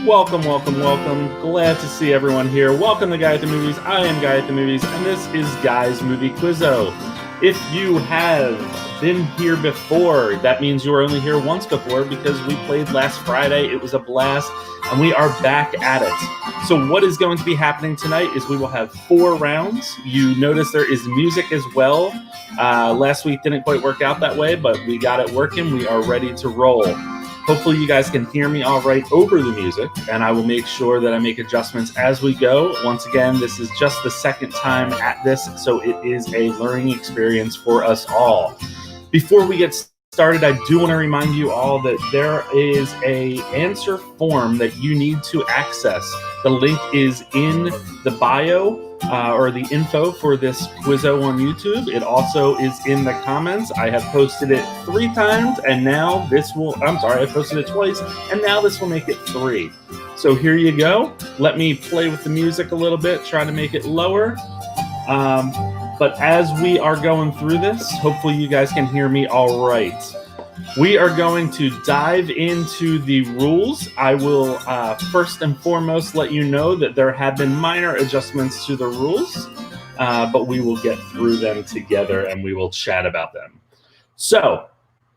Welcome, welcome, welcome. Glad to see everyone here. Welcome to Guy at the Movies. I am Guy at the Movies, and this is Guy's Movie Quizzo. If you have been here before, that means you were only here once before because we played last Friday. It was a blast, and we are back at it. So what is going to be happening tonight is we will have 4 rounds. You notice there is music as well. Last week didn't quite work out that way, but we got it working. We are ready to roll. Hopefully you guys can hear me all right over the music, and I will make sure that I make adjustments as we go. Once again, this is just the second time at this, so it is a learning experience for us all. Before we get started, I do want to remind you all that there is an answer form that you need to access. The link is in the bio or the info for this Quizzo on YouTube. It also is in the comments. I have posted it 3 times, and now this will, I posted it twice, and now this will make it 3. So here you go. Let me play with the music a little bit, try to make it lower. But as we are going through this, hopefully you guys can hear me all right. We are going to dive into the rules. I will first and foremost let you know that there have been minor adjustments to the rules, but we will get through them together and we will chat about them. So,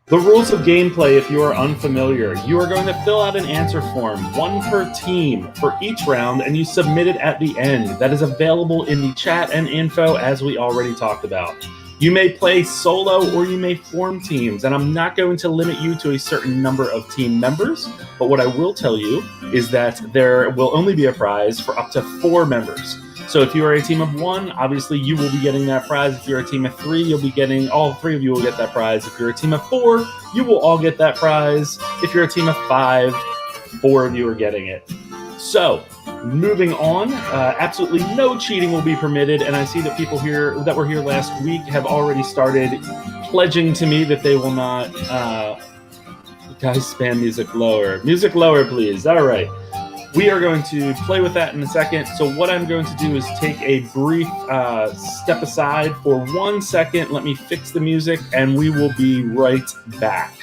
the rules of gameplay, if you are unfamiliar, you are going to fill out an answer form, 1 per team for each round, and you submit it at the end. That is available in the chat and info, as we already talked about. You may play solo or you may form teams, and I'm not going to limit you to a certain number of team members, but what I will tell you is that there will only be a prize for up to 4 members. So if you are a team of 1, obviously you will be getting that prize. If you're a team of 3, you'll be getting, all 3 of you will get that prize. If you're a team of 4, you will all get that prize. If you're a team of 5, 4 of you are getting it. So, moving on, absolutely no cheating will be permitted, and I see that people here that were here last week have already started pledging to me that they will not, guys, spam music lower. Music lower, please. All right. We are going to play with that in a second. So what I'm going to do is take a brief step aside for 1 second. Let me fix the music, and we will be right back.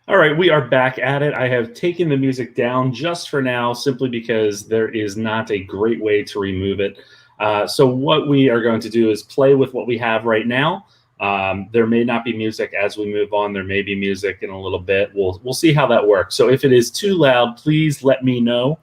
All right, we are back at it. I have taken the music down just for now, simply because there is not a great way to remove it. So what we are going to do is play with what we have right now. There may not be music as we move on. There may be music in a little bit. We'll see how that works. So if it is too loud, please let me know.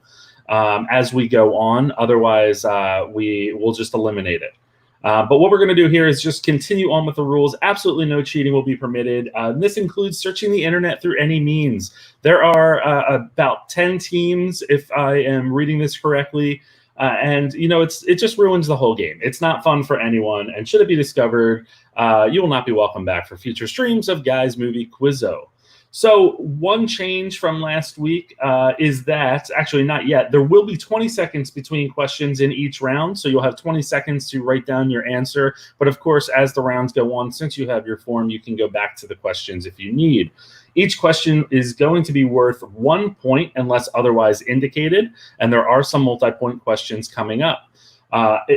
as we go on. Otherwise, we will just eliminate it. But what we're going to do here is just continue on with the rules. Absolutely no cheating will be permitted. This includes searching the internet through any means. There are about 10 teams, if I am reading this correctly. And, you know, it just ruins the whole game. It's not fun for anyone. And should it be discovered, you will not be welcome back for future streams of Guys Movie Quizzo. So one change from last week is that, actually not yet, there will be 20 seconds between questions in each round. So you'll have 20 seconds to write down your answer. But of course, as the rounds go on, since you have your form, you can go back to the questions if you need. Each question is going to be worth 1 point unless otherwise indicated. And there are some multi-point questions coming up.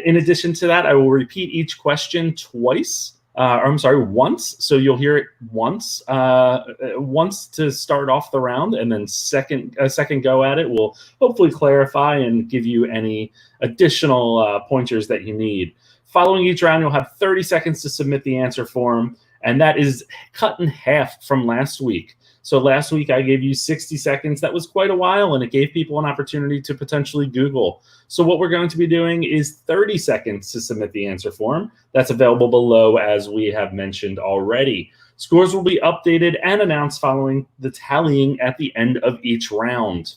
In addition to that, I will repeat each question twice. Once. So you'll hear it once to start off the round, and then a second go at it will hopefully clarify and give you any additional pointers that you need. Following each round, you'll have 30 seconds to submit the answer form, and that is cut in half from last week. So last week I gave you 60 seconds. That was quite a while, and it gave people an opportunity to potentially Google. So what we're going to be doing is 30 seconds to submit the answer form. That's available below, as we have mentioned already. Scores will be updated and announced following the tallying at the end of each round.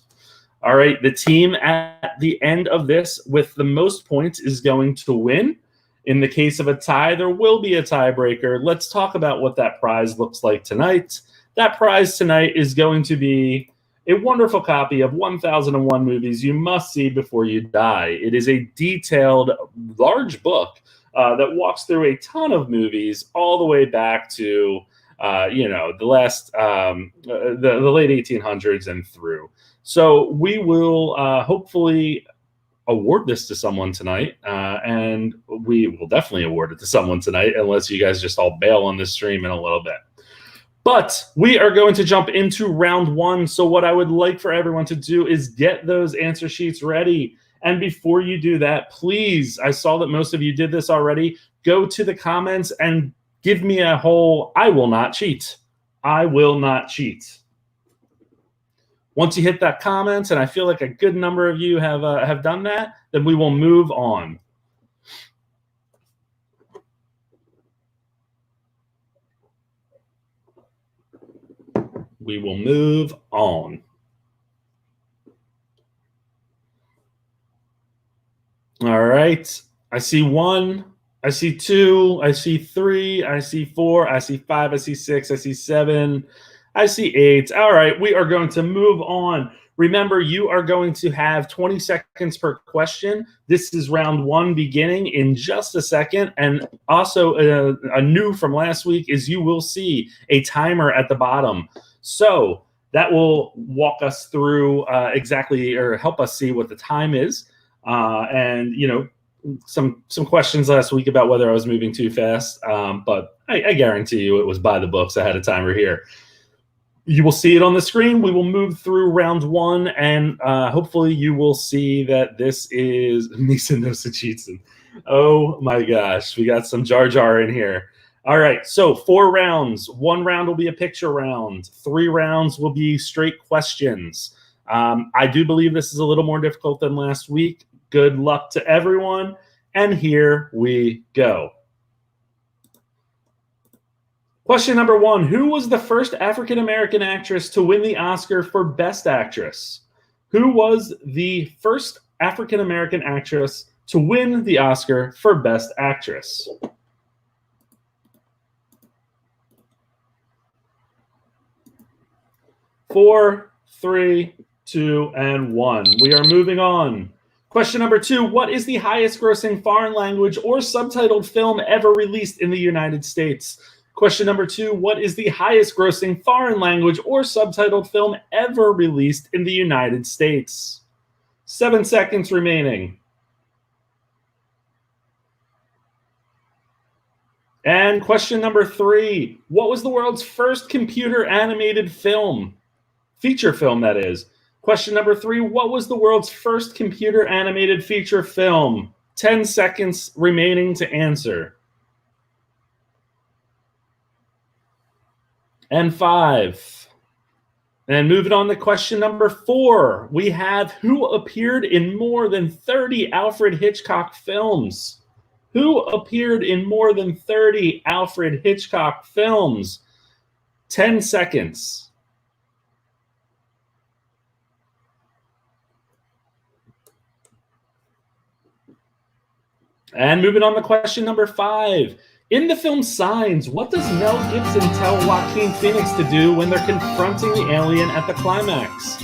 All right, the team at the end of this with the most points is going to win. In the case of a tie, there will be a tiebreaker. Let's talk about what that prize looks like tonight. That prize tonight is going to be a wonderful copy of 1001 Movies You Must See Before You Die. It is a detailed, large book that walks through a ton of movies all the way back to, the late 1800s and through. So we will hopefully award this to someone tonight, and we will definitely award it to someone tonight, unless you guys just all bail on this stream in a little bit. But we are going to jump into round one. So what I would like for everyone to do is get those answer sheets ready. And before you do that, please, I saw that most of you did this already, go to the comments and give me a whole, I will not cheat. I will not cheat. Once you hit that comments, and I feel like a good number of you have done that, then we will move on. We will move on. All right. I see 1. I see 2. I see 3. I see 4. I see 5. I see 6. I see 7. I see 8. All right. We are going to move on. Remember, you are going to have 20 seconds per question. This is round one beginning in just a second. And also a new from last week is you will see a timer at the bottom. So that will walk us through exactly, or help us see what the time is. And, you know, some questions last week about whether I was moving too fast. But I guarantee you it was by the books. I had a timer here. You will see it on the screen. We will move through round one, and hopefully you will see that this is Nisa Nosachitsin. Oh my gosh, we got some Jar Jar in here. All right, so 4 rounds. 1 round will be a picture round. 3 rounds will be straight questions. I do believe this is a little more difficult than last week. Good luck to everyone, and here we go. Question number 1. Who was the first African-American actress to win the Oscar for Best Actress? Who was the first African-American actress to win the Oscar for Best Actress? Four, 3, 2, and 1. We are moving on. Question number 2. What is the highest grossing foreign language or subtitled film ever released in the United States? Question number 2, what is the highest grossing foreign language or subtitled film ever released in the United States? 7 seconds remaining. And question number 3, what was the world's first computer animated film? Feature film, that is. Question number 3, what was the world's first computer animated feature film? 10 seconds remaining to answer. And 5, And moving on to question number 4, we have who appeared in more than 30 Alfred Hitchcock films? Who appeared in more than 30 Alfred Hitchcock films? 10 seconds. And moving on to question number 5. In the film Signs, what does Mel Gibson tell Joaquin Phoenix to do when they're confronting the alien at the climax?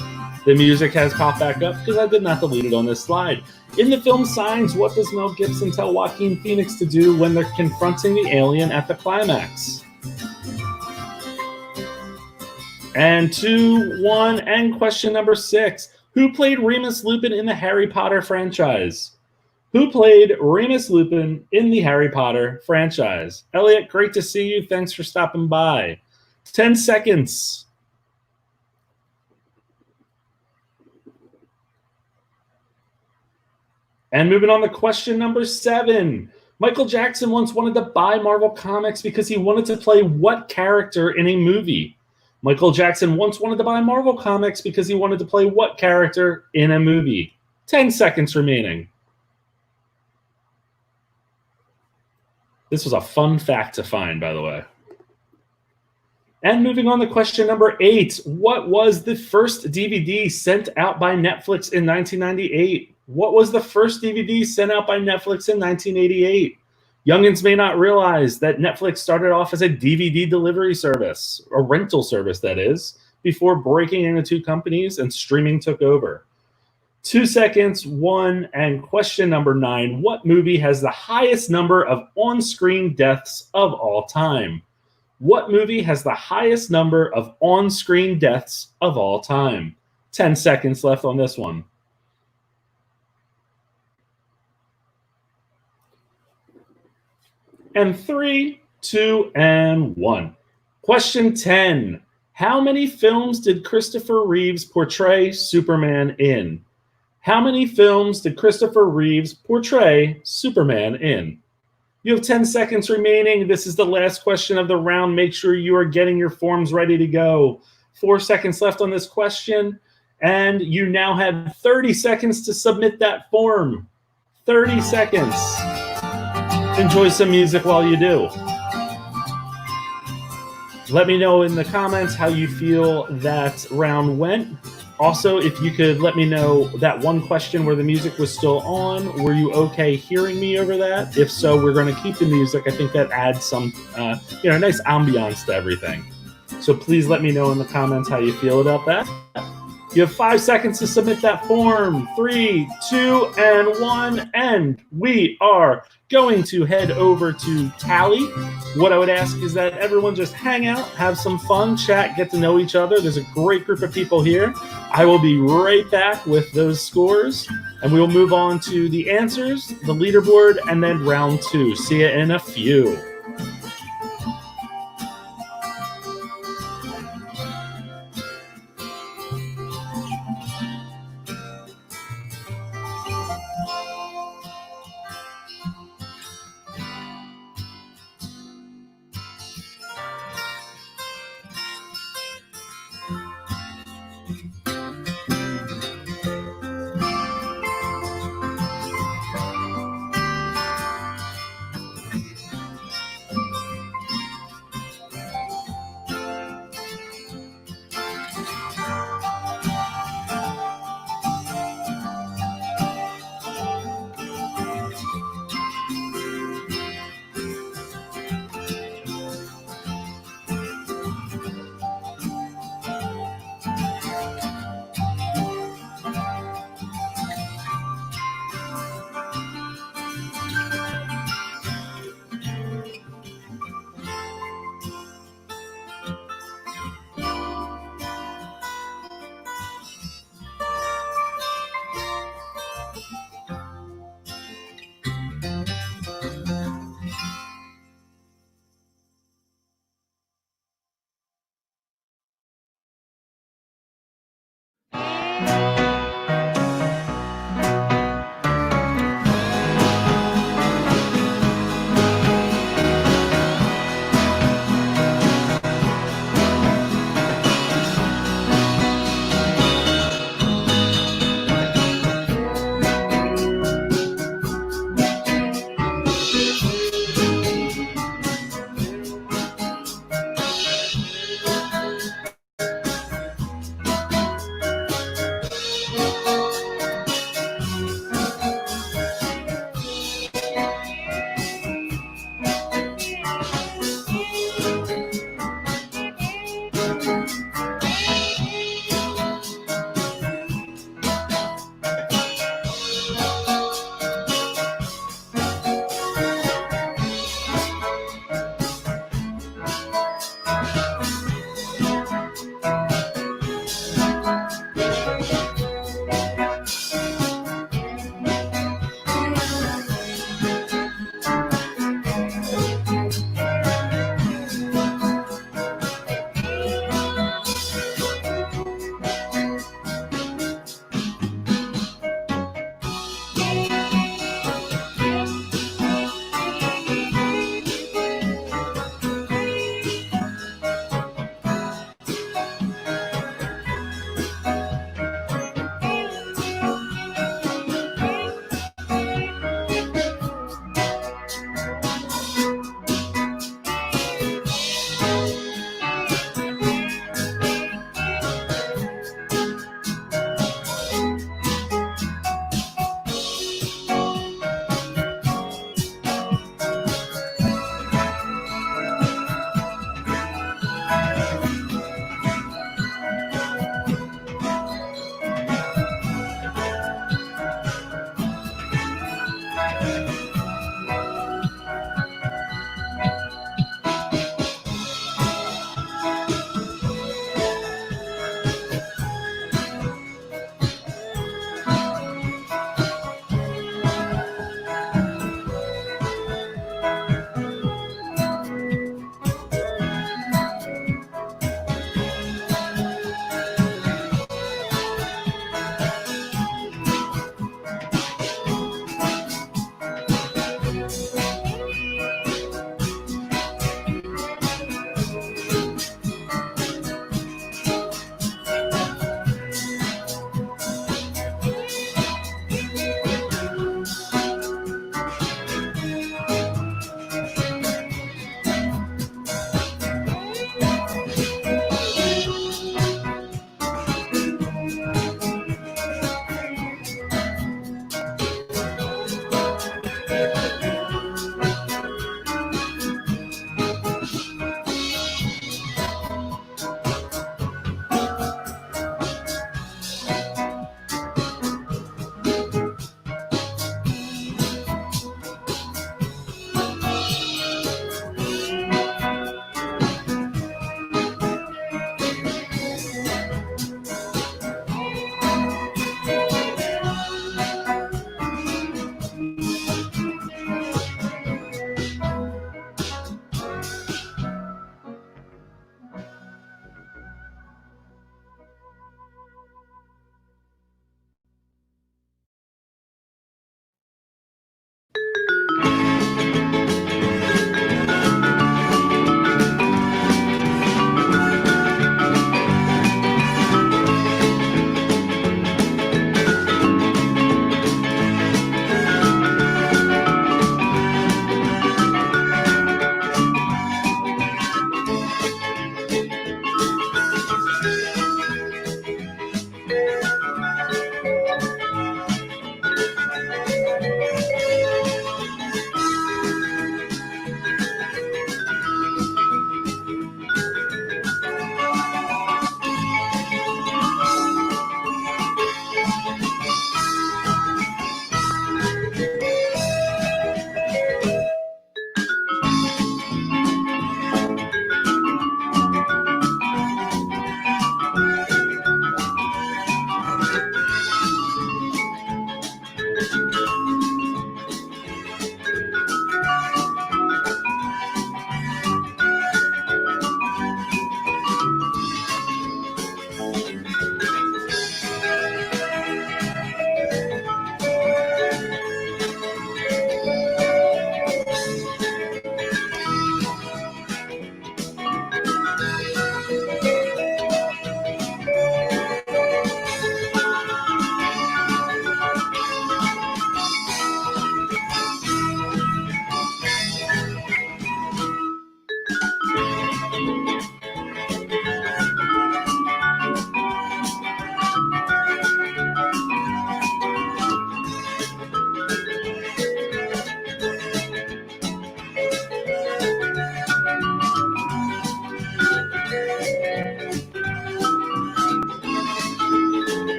The music has popped back up because I did not delete it on this slide. In the film Signs, what does Mel Gibson tell Joaquin Phoenix to do when they're confronting the alien at the climax? And 2, 1, and question number 6. Who played Remus Lupin in the Harry Potter franchise? Who played Remus Lupin in the Harry Potter franchise? Elliot, great to see you. Thanks for stopping by. 10 seconds. And moving on to question number 7. Michael Jackson once wanted to buy Marvel Comics because he wanted to play what character in a movie? Michael Jackson once wanted to buy Marvel Comics because he wanted to play what character in a movie? 10 seconds remaining. This was a fun fact to find, by the way. And moving on to question number 8. What was the first DVD sent out by Netflix in 1998? What was the first DVD sent out by Netflix in 1988? Youngins may not realize that Netflix started off as a DVD delivery service, a rental service that is, before breaking into 2 companies and streaming took over. 2 seconds, 1, and question number 9. What movie has the highest number of on-screen deaths of all time? What movie has the highest number of on-screen deaths of all time? 10 seconds left on this one. And 3, 2, and 1. Question 10. How many films did Christopher Reeves portray Superman in? How many films did Christopher Reeves portray Superman in? You have 10 seconds remaining. This is the last question of the round. Make sure you are getting your forms ready to go. 4 seconds left on this question, and you now have 30 seconds to submit that form. 30 seconds. Enjoy some music while you do. Let me know in the comments how you feel that round went. Also, if you could let me know that one question where the music was still on, were you okay hearing me over that? If so, we're going to keep the music. I think that adds some, nice ambiance to everything. So please let me know in the comments how you feel about that. You have 5 seconds to submit that form. 3, 2, and 1, and we are going to head over to Tally. What I would ask is that everyone just hang out, have some fun, chat, get to know each other. There's a great group of people here. I will be right back with those scores, and we will move on to the answers, the leaderboard, and then round 2. See you in a few.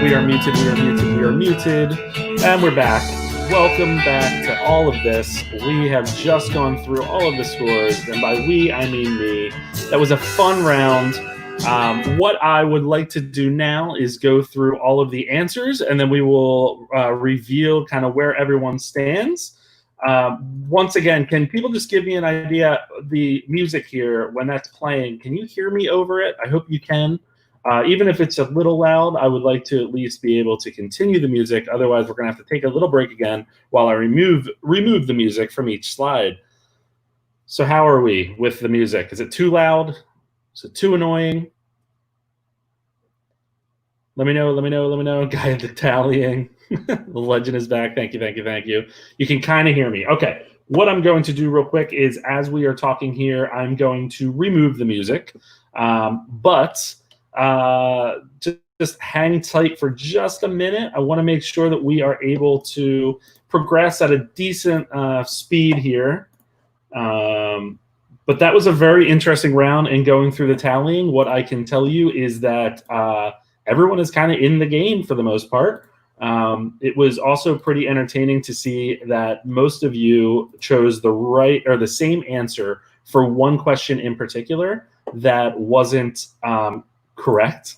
we are muted, we are muted, we are muted. And we're back. Welcome back to all of this. We have just gone through all of the scores, and by we, I mean me. That was a fun round. What I would like to do now is go through all of the answers, and then we will reveal kind of where everyone stands. Once again, can people just give me an idea, the music here, when that's playing, can you hear me over it? I hope you can. Even if it's a little loud, I would like to at least be able to continue the music. Otherwise, we're going to have to take a little break again while I remove the music from each slide. So how are we with the music? Is it too loud? Is it too annoying? Let me know, let me know, let me know. Guy at the tallying. The legend is back. Thank you, thank you, thank you. You can kind of hear me. Okay, what I'm going to do real quick is, as we are talking here, I'm going to remove the music. Just hang tight for just a minute. I want to make sure that we are able to progress at a decent speed here. But that was a very interesting round in going through the tallying. What I can tell you is that everyone is kind of in the game for the most part. It was also pretty entertaining to see that most of you chose the right or the same answer for one question in particular that wasn't correct.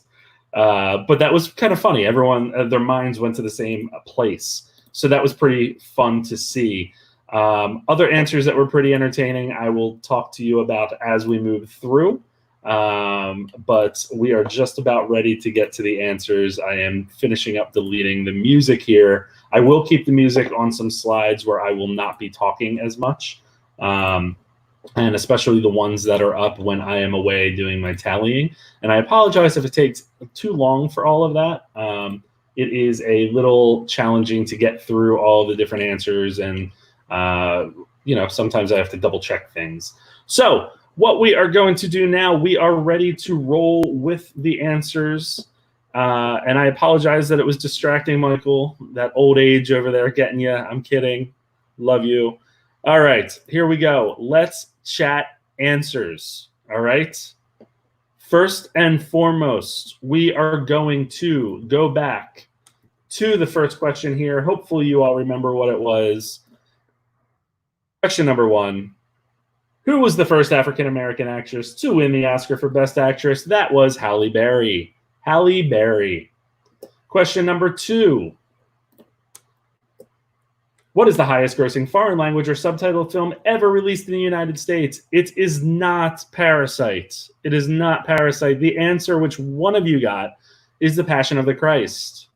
But that was kind of funny. Everyone, their minds went to the same place. So that was pretty fun to see. Other answers that were pretty entertaining, I will talk to you about as we move through. But we are just about ready to get to the answers. I am finishing up deleting the music here. I will keep the music on some slides where I will not be talking as much. And especially the ones that are up when I am away doing my tallying. And I apologize if it takes too long for all of that. It is a little challenging to get through all the different answers, and sometimes I have to double check things. So what we are going to do now, we are ready to roll with the answers. And I apologize that it was distracting, Michael. That old age over there getting you. I'm kidding. Love you. All right, here we go. Let's chat answers. All right. First and foremost, we are going to go back to the first question here. Hopefully you all remember what it was. Question number 1. Who was the first African-American actress to win the Oscar for Best Actress? That was Halle Berry. Halle Berry. Question number 2. What is the highest grossing foreign language or subtitled film ever released in the United States? It is not Parasite. It is not Parasite. The answer, which one of you got, is The Passion of the Christ.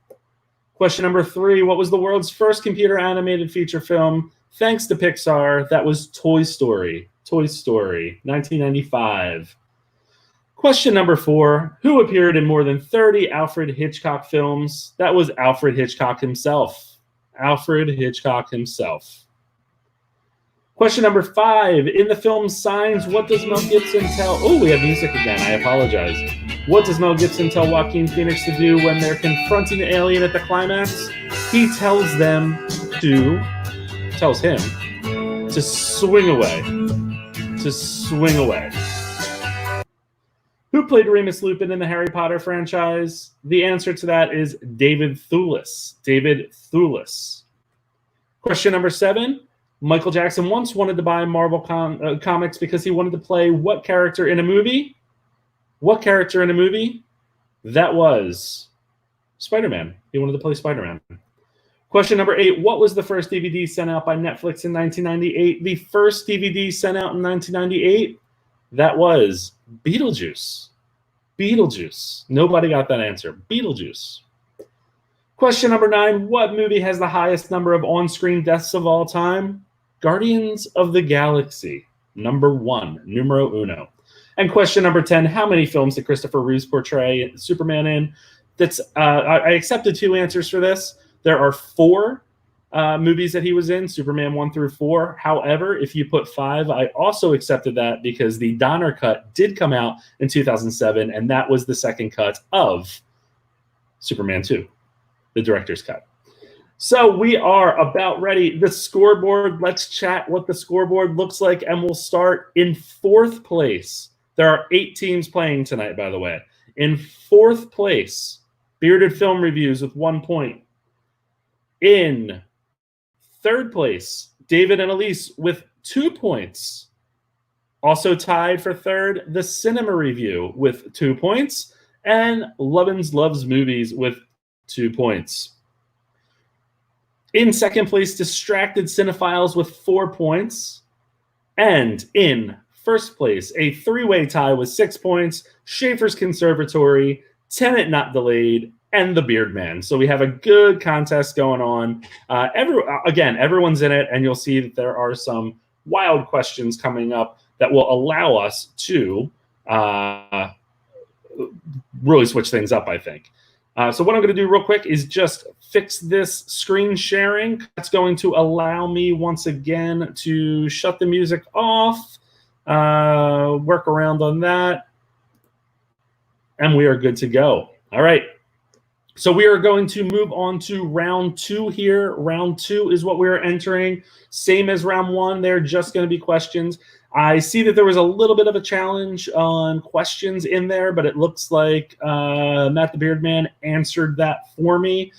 Question number 3. What was the world's first computer animated feature film thanks to Pixar? That was Toy Story. Toy Story, 1995. Question number 4. Who appeared in more than 30 Alfred Hitchcock films? That was Alfred Hitchcock himself. Alfred Hitchcock himself. Question number 5. In the film Signs, what does Mel Gibson tell... Oh, we have music again. I apologize. What does Mel Gibson tell Joaquin Phoenix to do when they're confronting the alien at the climax? He tells him to swing away. To swing away. Who played Remus Lupin in the Harry Potter franchise? The answer to that is David Thewlis. David Thewlis. Question number 7. Michael Jackson once wanted to buy Marvel Comics because he wanted to play what character in a movie? What character in a movie? That was Spider-Man. He wanted to play Spider-Man. Question number 8. What was the first DVD sent out by Netflix in 1998? The first DVD sent out in 1998? That was Beetlejuice. Beetlejuice. Nobody got that answer. Beetlejuice. Question number 9. What movie has the highest number of on-screen deaths of all time? Guardians of the Galaxy. Number 1. Numero uno. And question number 10. How many films did Christopher Reeves portray Superman in? I accepted 2 answers for this. There are 4 movies that he was in, Superman 1 through 4. However, if you put 5, I also accepted that because the Donner cut did come out in 2007, and that was the second cut of Superman 2, the director's cut. So we are about ready. The scoreboard, let's chat what the scoreboard looks like, and we'll start in 4th place. There are 8 teams playing tonight, by the way. In 4th place, Bearded Film Reviews with 1 point. In third place, David and Elise with 2 points. Also tied for third, The Cinema Review with 2 points, and Lovins Loves Movies with 2 points. In second place, Distracted Cinephiles with 4 points. And in first place, a 3-way tie with 6 points, Schaefer's Conservatory, Tenet Not Delayed, and The Beard Man. So we have a good contest going on. Everyone's in it, and you'll see that there are some wild questions coming up that will allow us to really switch things up, I think. So what I'm going to do real quick is just fix this screen sharing. That's going to allow me once again to shut the music off, work around on that, and we are good to go. All right. So we are going to move on to round 2 here. Round 2 is what we're entering. Same as round 1. They're just going to be questions. I see that there was a little bit of a challenge on questions in there, but it looks like Matt the Beard Man answered that for me.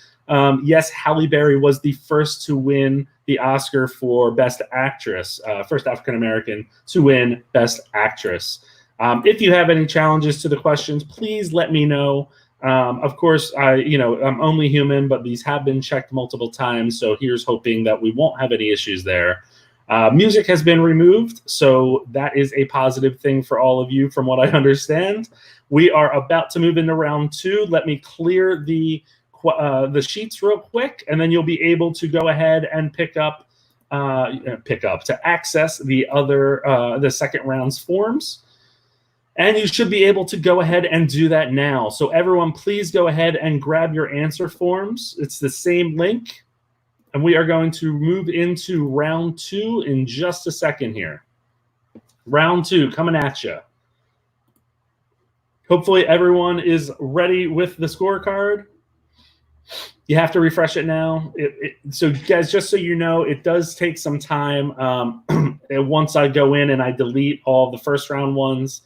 Yes, Halle Berry was the first to win the Oscar for Best Actress, first African-American to win Best Actress. If you have any challenges to the questions, please let me know. Of course, I'm only human, but these have been checked multiple times, so here's hoping that we won't have any issues there. Music has been removed, so that is a positive thing for all of you from what I understand. We are about to move into round 2. Let me clear the sheets real quick, and then you'll be able to go ahead and pick up to access the second round's forms. And you should be able to go ahead and do that now. So everyone, please go ahead and grab your answer forms. It's the same link. And we are going to move into round 2 in just a second here. Round 2 coming at you. Hopefully everyone is ready with the scorecard. You have to refresh it now. So guys, just so you know, it does take some time. Once I go in and I delete all the first round ones,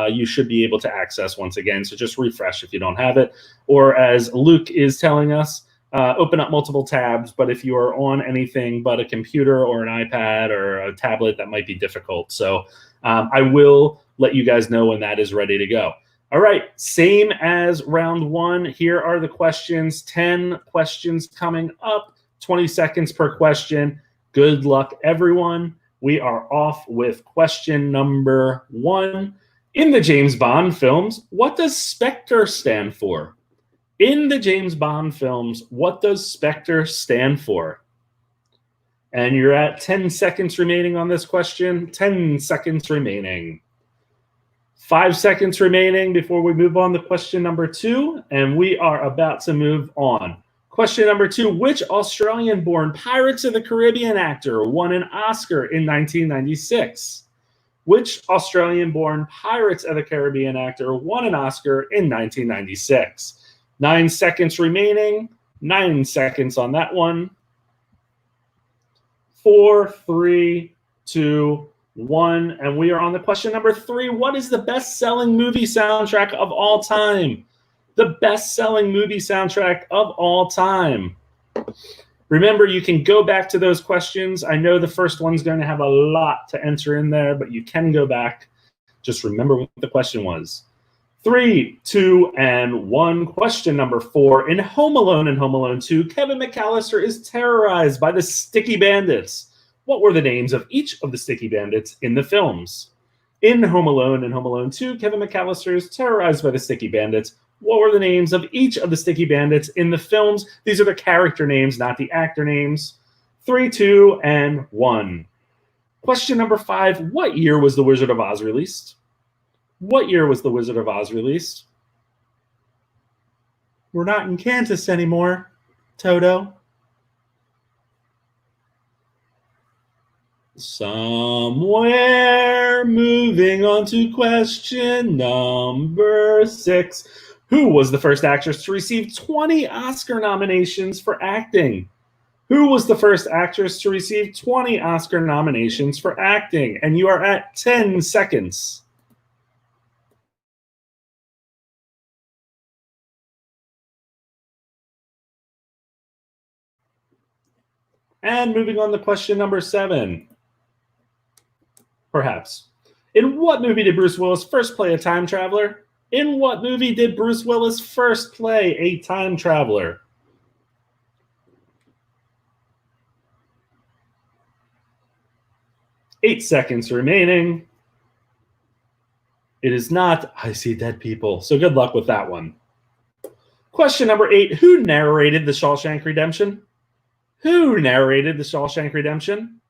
you should be able to access once again. So just refresh if you don't have it. Or as Luke is telling us, open up multiple tabs. But if you are on anything but a computer or an iPad or a tablet, that might be difficult. So I will let you guys know when that is ready to go. All right, same as round 1. Here are the questions. 10 questions coming up, 20 seconds per question. Good luck, everyone. We are off with question number 1. In the James Bond films, what does Spectre stand for? In the James Bond films, what does Spectre stand for? And you're at 10 seconds remaining on this question. 10 seconds remaining. 5 seconds remaining before we move on to question number 2, and we are about to move on. Question number 2, which Australian-born Pirates of the Caribbean actor won an Oscar in 1996? Which Australian-born Pirates of the Caribbean actor won an Oscar in 1996? 9 seconds remaining. 9 seconds on that one. 4, 3, 2, 1. And we are on the question number 3. What is the best-selling movie soundtrack of all time? The best-selling movie soundtrack of all time. Remember, you can go back to those questions. I know the first one's going to have a lot to enter in there, but you can go back. Just remember what the question was. 3, 2, and 1. Question number 4. In Home Alone and Home Alone 2, Kevin McAllister is terrorized by the Sticky Bandits. What were the names of each of the Sticky Bandits in the films? In Home Alone and Home Alone 2, Kevin McAllister is terrorized by the Sticky Bandits. What were the names of each of the Sticky Bandits in the films? These are the character names, not the actor names. 3, 2, and 1. Question number 5. What year was The Wizard of Oz released? What year was The Wizard of Oz released? We're not in Kansas anymore, Toto. Somewhere. Moving on to question number 6. Who was the first actress to receive 20 Oscar nominations for acting? Who was the first actress to receive 20 Oscar nominations for acting? And you are at 10 seconds. And moving on to question number 7. Perhaps. In what movie did Bruce Willis first play a time traveler? In what movie did Bruce Willis first play a time traveler? Eight seconds remaining. It is not I See Dead People. So good luck with that one. Question number 8. Who narrated The Shawshank Redemption? Who narrated The Shawshank Redemption?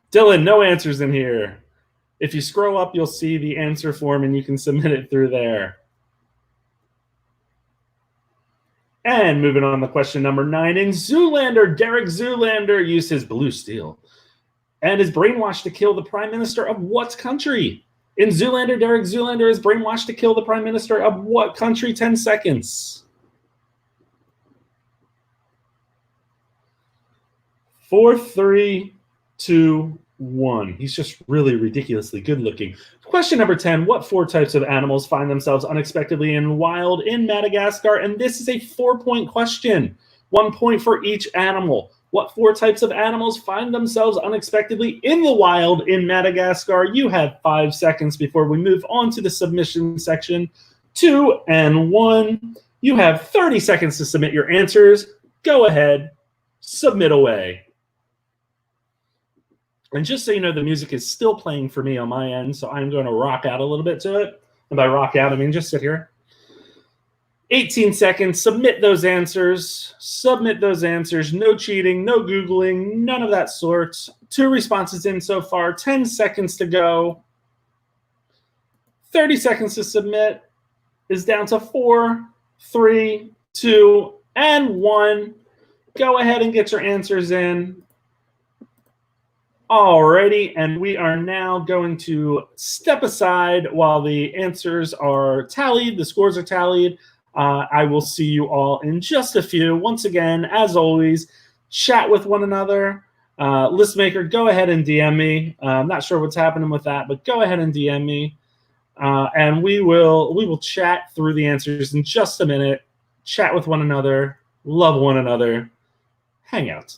Dylan, no answers in here. If you scroll up, you'll see the answer form and you can submit it through there. And moving on to question number 9. In Zoolander, Derek Zoolander used his blue steel and is brainwashed to kill the Prime Minister of what country? In Zoolander, Derek Zoolander is brainwashed to kill the Prime Minister of what country? 10 seconds. 4, 3, 2, 1. He's just really ridiculously good looking. Question number 10. What 4 types of animals find themselves unexpectedly in wild in Madagascar? And this is a 4-point question. 1 point for each animal. What 4 types of animals find themselves unexpectedly in the wild in Madagascar? You have 5 seconds before we move on to the submission section. 2 and 1. You have 30 seconds to submit your answers. Go ahead. Submit away. And just so you know, the music is still playing for me on my end, so I'm going to rock out a little bit to it. And by rock out, I mean just sit here. 18 seconds. Submit those answers. Submit those answers. No cheating, no Googling, none of that sort. 2 responses in so far. 10 seconds to go. 30 seconds to submit is down to 4, 3, 2, and 1. Go ahead and get your answers in. Alrighty, and we are now going to step aside while the answers are tallied, the scores are tallied. I will see you all in just a few. Once again, as always, chat with one another. Listmaker, go ahead and DM me. I'm not sure what's happening with that, but go ahead and DM me. And we will chat through the answers in just a minute. Chat with one another, love one another, hang out.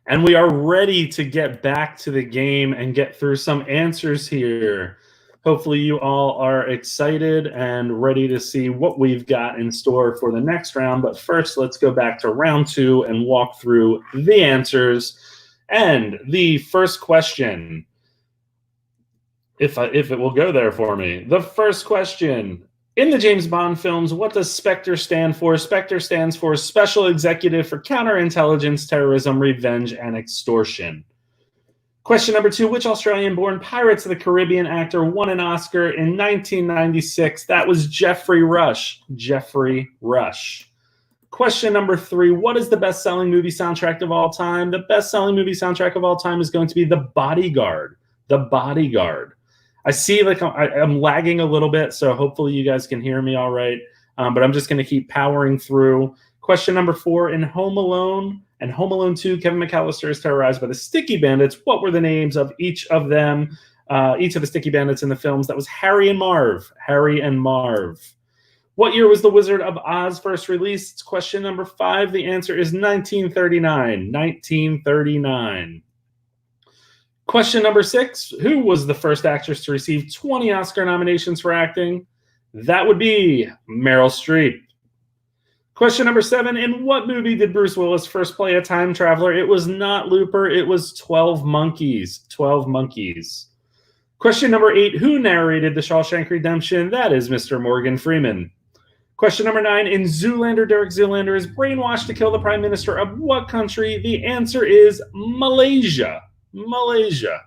And we are ready to get back to the game and get through some answers here. Hopefully you all are excited and ready to see what we've got in store for the next round. But first, let's go back to round 2 and walk through the answers. And the first question, if it will go there for me. The first question, in the James Bond films, what does SPECTRE stand for? SPECTRE stands for Special Executive for Counterintelligence, Terrorism, Revenge, and Extortion. Question number 2, which Australian-born Pirates of the Caribbean actor won an Oscar in 1996? That was Geoffrey Rush. Geoffrey Rush. Question number 3, what is the best-selling movie soundtrack of all time? The best-selling movie soundtrack of all time is going to be The Bodyguard. The Bodyguard. I see like I'm lagging a little bit, so hopefully you guys can hear me all right. But I'm just going to keep powering through. Question number 4, in Home Alone and Home Alone 2, Kevin McAllister is terrorized by the Sticky Bandits. What were the names of each of them, each of the Sticky Bandits in the films? That was Harry and Marv. Harry and Marv. What year was The Wizard of Oz first released? It's question number 5. The answer is 1939. 1939. Question number 6, who was the first actress to receive 20 Oscar nominations for acting? That would be Meryl Streep. Question number 7, in what movie did Bruce Willis first play a time traveler? It was not Looper, it was 12 Monkeys. 12 Monkeys. Question number 8, who narrated The Shawshank Redemption? That is Mr. Morgan Freeman. Question number 9, in Zoolander, Derek Zoolander is brainwashed to kill the Prime Minister of what country? The answer is Malaysia. Malaysia.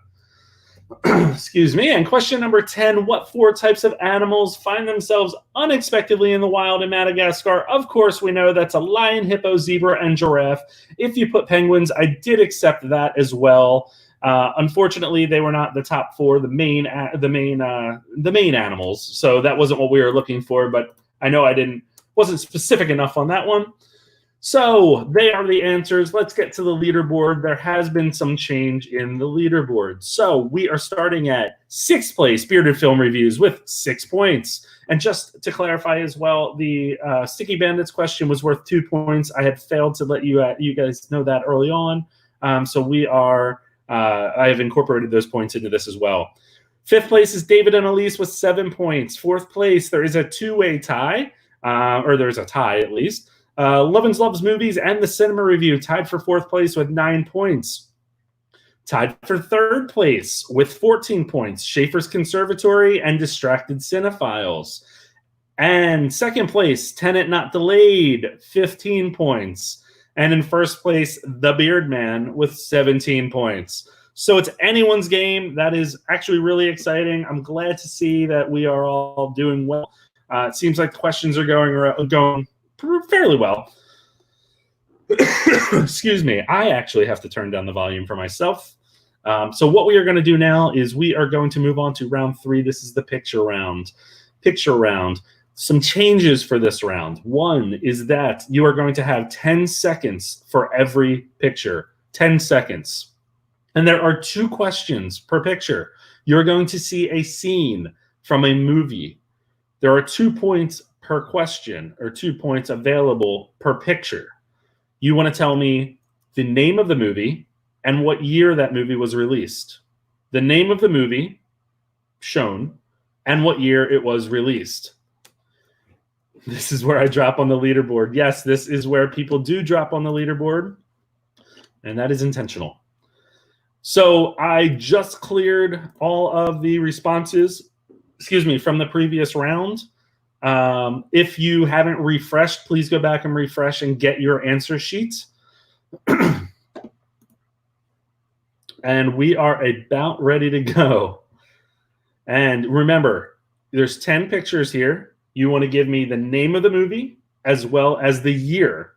Excuse me. And question number 10, what 4 types of animals find themselves unexpectedly in the wild in Madagascar? Of course, we know that's a lion, hippo, zebra, and giraffe. If you put penguins, I did accept that as well. Unfortunately, they were not the top 4, the main animals. So that wasn't what we were looking for, but I know wasn't specific enough on that one. So they are the answers. Let's get to the leaderboard. There has been some change in the leaderboard. So we are starting at 6th place, Bearded Film Reviews, with 6 points. And just to clarify as well, the Sticky Bandits question was worth 2 points. I had failed to let you guys know that early on. So we are, I have incorporated those points into this as well. 5th place is David and Elise with 7 points. 4th place, there is a 2-way tie, or there's a tie at least. Lovins Loves Movies and the Cinema Review tied for 4th place with 9 points. Tied for 3rd place with 14 points, Schaefer's Conservatory and Distracted Cinephiles. And 2nd place, Tenet Not Delayed, 15 points. And in 1st place, The Beard Man with 17 points. So it's anyone's game. That is actually really exciting. I'm glad to see that we are all doing well. It seems like the questions are going fairly well. Excuse me. I actually have to turn down the volume for myself. So what we are going to do now is we are going to move on to round 3. This is the picture round. Picture round. Some changes for this round. One is that you are going to have 10 seconds for every picture. 10 seconds. And there are 2 questions per picture. You're going to see a scene from a movie. There are 2 points per question, or 2 points available per picture. You want to tell me the name of the movie and what year that movie was released. The name of the movie shown and what year it was released. This is where I drop on the leaderboard. Yes, this is where people do drop on the leaderboard, and that is intentional. So I just cleared all of the responses, from the previous round. If you haven't refreshed, please go back and refresh and get your answer sheets. And we are about ready to go. And remember, there's 10 pictures here. You want to give me the name of the movie as well as the year.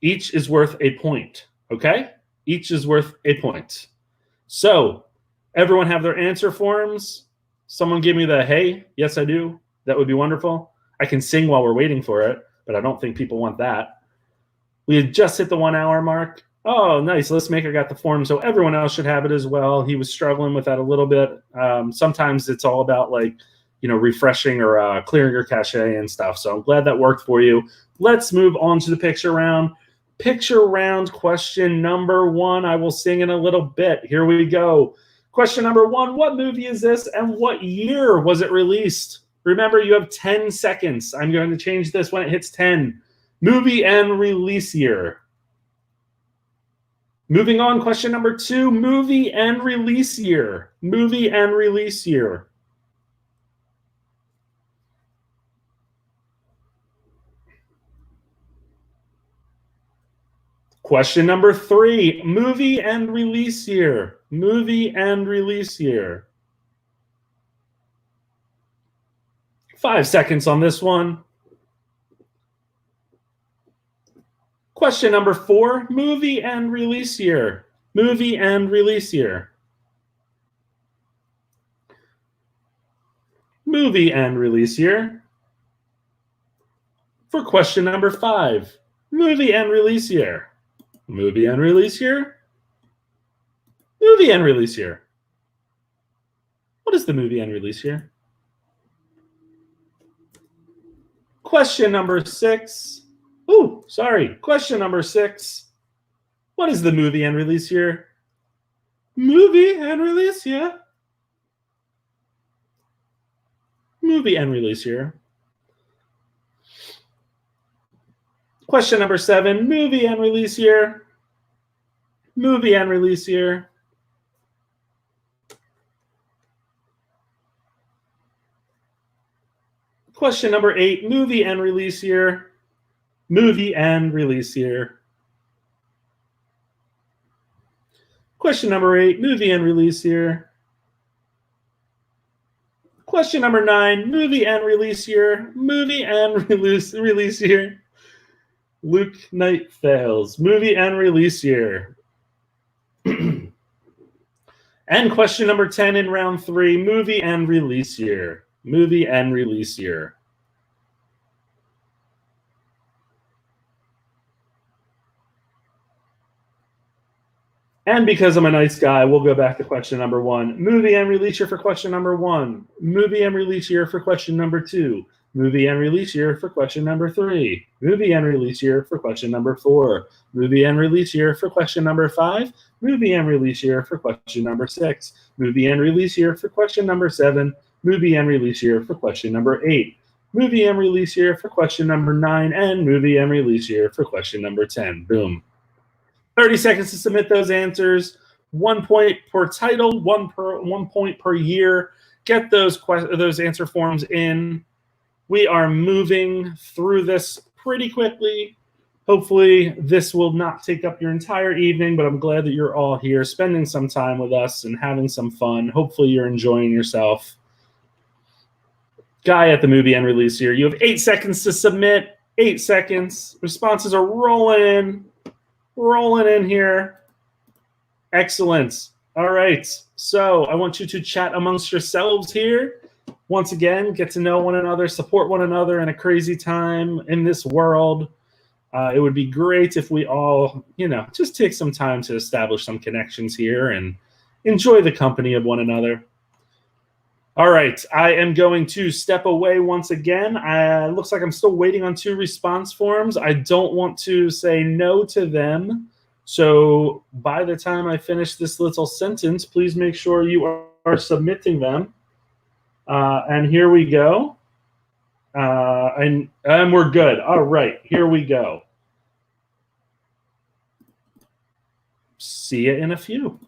Each is worth a point, okay? Each is worth a point. So everyone have their answer forms. Someone give me the, hey, yes, I do. That would be wonderful. I can sing while we're waiting for it, but I don't think people want that. We had just hit the 1 hour mark. Oh, nice. List Maker got the form, so everyone else should have it as well. He was struggling with that a little bit. Sometimes it's all about refreshing or clearing your cache and stuff. So I'm glad that worked for you. Let's move on to the picture round. picture round question number 1. I will sing in a little bit. Here we go. Question number 1, what movie is this and what year was it released? Remember, you have 10 seconds. I'm going to change this when it hits 10. Movie and release year. Moving on, question number 2, movie and release year. Movie and release year. Question number 3, movie and release year. Movie and release year. 5 seconds on this one. Question number 4, movie and release year. Movie and release year. Movie and release year. For question number 5, movie and release year. Movie and release year. Movie and release year. What is the movie and release year? Question number 6. Question number 6. What is the movie and release year? Movie and release year. Movie and release year. Question number 7, movie and release year. Movie and release year. Question number 8, movie and release year. Movie and release year. Question number 8, movie and release year. Question number 9, movie and release year. Movie and release year. Luke Knight fails. Movie and release year. And question number 10 in round 3, movie and release year. Movie and release year. And because I'm a nice guy, we'll go back to question number 1. Movie and release year for question number 1. Movie and release year for question number 2. Movie and release year for question number 3. Movie and release year for question number 4. Movie and release year for question number 5. Movie and release year for question number 6. Movie and release year for question number 7. Movie and release year for question number 8. Movie and release year for question number 9. And movie and release year for question number 10. Boom. 30 seconds to submit those answers. 1 point per title, 1 point per year. Get those answer forms in. We are moving through this pretty quickly. Hopefully, this will not take up your entire evening, but I'm glad that you're all here, spending some time with us and having some fun. Hopefully, you're enjoying yourself. Guy at the movie and release year. You have 8 seconds to submit. 8 seconds. Responses are rolling in here. Excellent. All right. So I want you to chat amongst yourselves here. Once again, get to know one another, support one another in a crazy time in this world. It would be great if we all, just take some time to establish some connections here and enjoy the company of one another. All right, I am going to step away once again. Looks like I'm still waiting on 2 response forms. I don't want to say no to them. So by the time I finish this little sentence, please make sure you are submitting them. And here we go. And we're good. All right, here we go. See you in a few.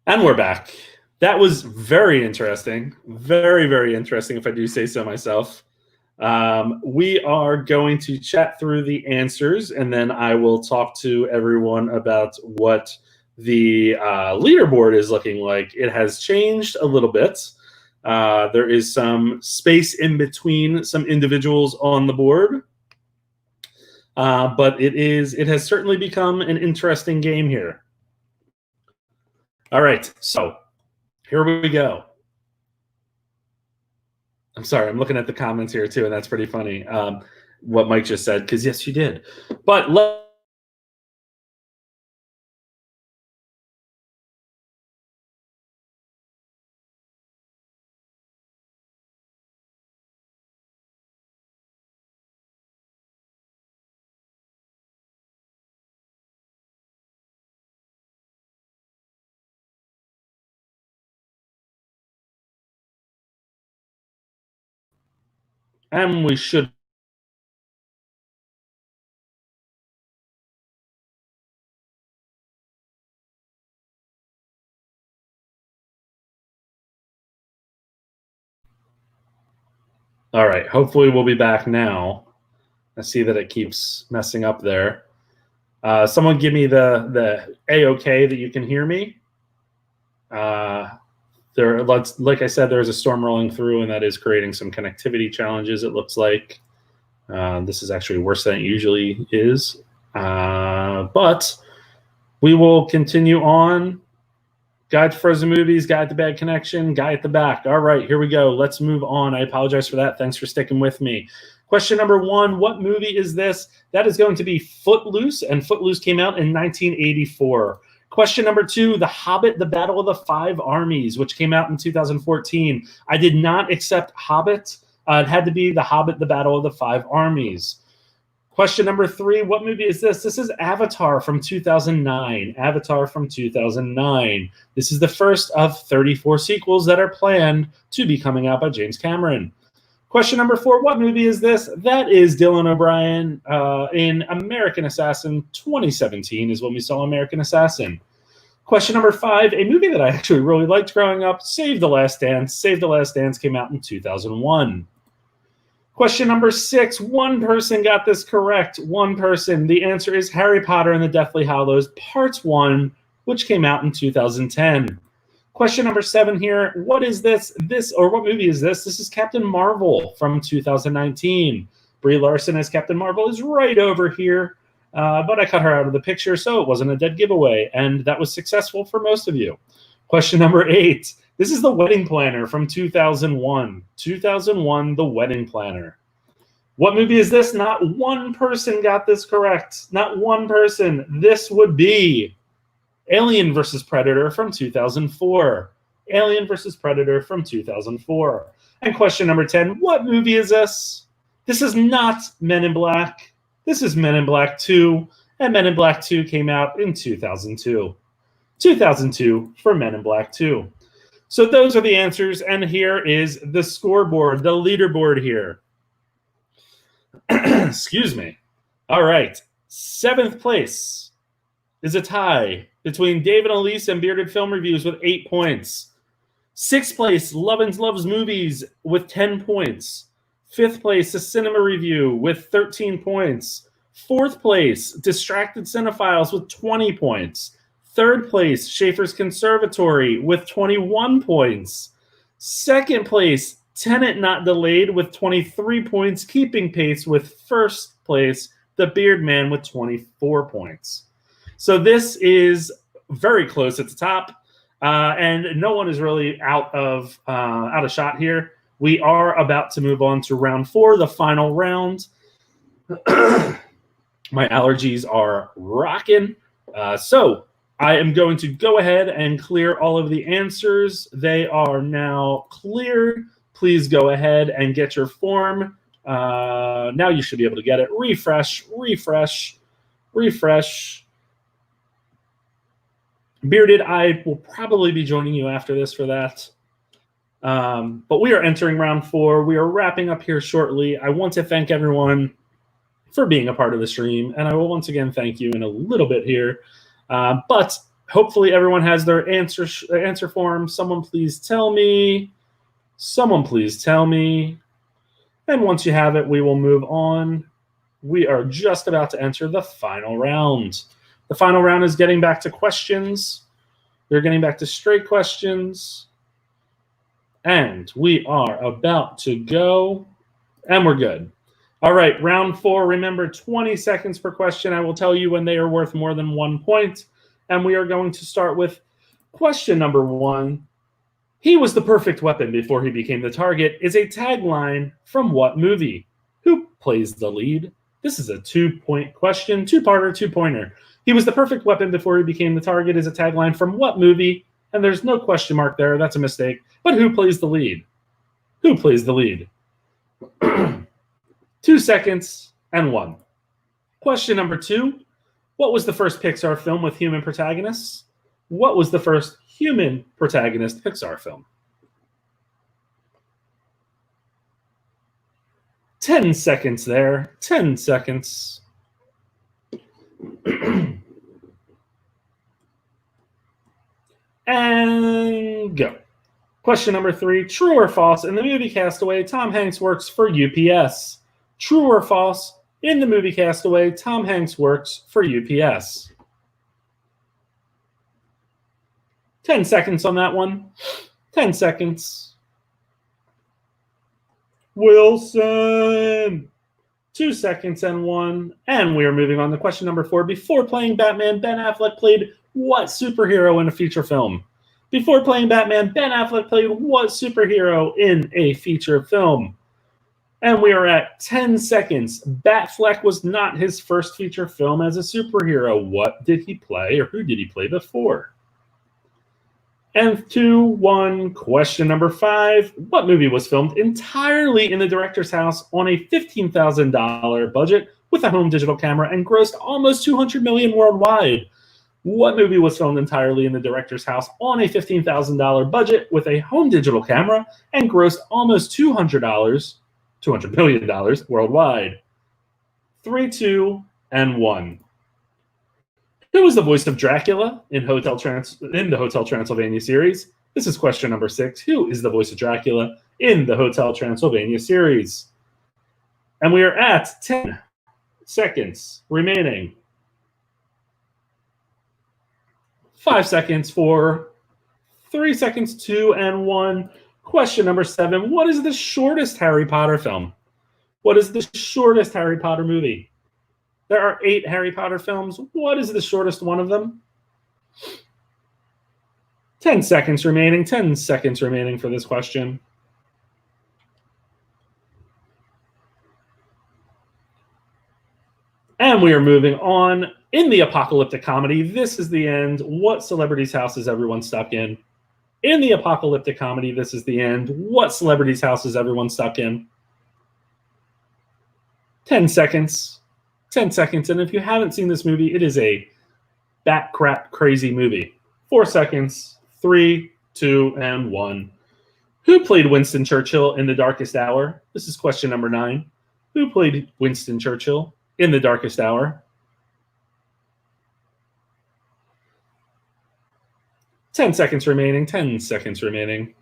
And we're back. That was very interesting. Very, very interesting, if I do say so myself. We are going to chat through the answers, and then I will talk to everyone about what the leaderboard is looking like. It has changed a little bit. There is some space in between some individuals on the board. But it has certainly become an interesting game here. All right, so here we go. I'm sorry, I'm looking at the comments here too, and that's pretty funny. What Mike just said, because yes, you did. But and we should. All right, hopefully we'll be back now. I see that it keeps messing up there. Someone give me the A-OK that you can hear me. Like I said, there's a storm rolling through, and that is creating some connectivity challenges, it looks like. This is actually worse than it usually is. But we will continue on. Guide to Frozen Movies, Guide to Bad Connection, Guy at the Back. All right, here we go. Let's move on. I apologize for that. Thanks for sticking with me. Question number 1, what movie is this? That is going to be Footloose, and Footloose came out in 1984. Question number 2, The Hobbit, The Battle of the Five Armies, which came out in 2014. I did not accept Hobbit. It had to be The Hobbit, The Battle of the Five Armies. Question number 3, what movie is this? This is Avatar from 2009. Avatar from 2009. This is the first of 34 sequels that are planned to be coming out by James Cameron. Question number 4, what movie is this? That is Dylan O'Brien in American Assassin 2017 is when we saw American Assassin. Question number 5, a movie that I actually really liked growing up, Save the Last Dance. Save the Last Dance came out in 2001. Question number 6, one person got this correct. One person. The answer is Harry Potter and the Deathly Hallows Part 1, which came out in 2010. Question number 7 here. What is this? What movie is this? This is Captain Marvel from 2019. Brie Larson as Captain Marvel is right over here, but I cut her out of the picture, so it wasn't a dead giveaway, and that was successful for most of you. Question number 8. This is The Wedding Planner from 2001. 2001, The Wedding Planner. What movie is this? Not one person got this correct. Not one person. This would be Alien vs. Predator from 2004. Alien vs. Predator from 2004. And question number 10, what movie is this? This is not Men in Black. This is Men in Black 2, and Men in Black 2 came out in 2002. 2002 for Men in Black 2. So those are the answers, and here is the scoreboard, the leaderboard here. Excuse me. All right. 7th place is a tie between David and Elise and Bearded Film Reviews with 8 points. 6th place, Lovin's Loves Movies with 10 points. 5th place, A Cinema Review with 13 points. 4th place, Distracted Cinephiles with 20 points. 3rd place, Schaefer's Conservatory with 21 points. 2nd place, Tenet Not Delayed with 23 points, keeping pace with 1st place, The Beard Man with 24 points. So this is very close at the top, and no one is really out of shot here. We are about to move on to round 4, the final round. My allergies are rocking. So I am going to go ahead and clear all of the answers. They are now cleared. Please go ahead and get your form. Now you should be able to get it. Refresh, refresh, refresh. Bearded, I will probably be joining you after this for that. But we are entering round 4. We are wrapping up here shortly. I want to thank everyone for being a part of the stream, and I will once again thank you in a little bit here. But Hopefully everyone has their answer form. Someone please tell me. Someone please tell me. And once you have it, we will move on. We are just about to enter the final round. The final round is getting back to questions. We're getting back to straight questions. And we are about to go. And we're good. All right, round 4. Remember, 20 seconds per question. I will tell you when they are worth more than 1 point. And we are going to start with question number 1. He was the perfect weapon before he became the target is a tagline from what movie? Who plays the lead? This is a 2-point question, two-parter, 2-pointer. He was the perfect weapon before he became the target is a tagline from what movie? And there's no question mark there. That's a mistake. But who plays the lead? Who plays the lead? 2 seconds and 1. Question number 2. What was the first Pixar film with human protagonists? What was the first human protagonist Pixar film? 10 seconds there. 10 seconds. And go. Question number 3. True or false? In the movie Castaway, Tom Hanks works for UPS. True or false? In the movie Castaway, Tom Hanks works for UPS. 10 seconds on that one. 10 seconds. Wilson. 2 seconds and 1. And we are moving on to question number 4. Before playing Batman, Ben Affleck played what superhero in a feature film? Before playing Batman, Ben Affleck played what superhero in a feature film? And we are at 10 seconds. Batfleck was not his first feature film as a superhero. What did he play, or who did he play before? And 2, 1, question number 5. What movie was filmed entirely in the director's house on a $15,000 budget with a home digital camera and grossed almost $200 million worldwide? What movie was filmed entirely in the director's house on a $15,000 budget with a home digital camera and grossed almost $200 million worldwide? 3, 2, and 1. Who was the voice of Dracula in the Hotel Transylvania series? This is question number 6. Who is the voice of Dracula in the Hotel Transylvania series? And we are at 10 seconds remaining. 5 seconds, 4, 3 seconds, 2, and 1. Question number 7. What is the shortest Harry Potter film? What is the shortest Harry Potter movie? There are 8 Harry Potter films. What is the shortest one of them? 10 seconds remaining. 10 seconds remaining for this question. And we are moving on. In the apocalyptic comedy, this is the end. What celebrity's house is everyone stuck in? In the apocalyptic comedy, this is the end. What celebrity's house is everyone stuck in? 10 seconds. 10 seconds. And if you haven't seen this movie, it is a bat crap crazy movie. 4 seconds. 3, 2, and 1. Who played Winston Churchill in The Darkest Hour? This is question number 9. Who played Winston Churchill in The Darkest Hour? 10 seconds remaining. 10 seconds remaining.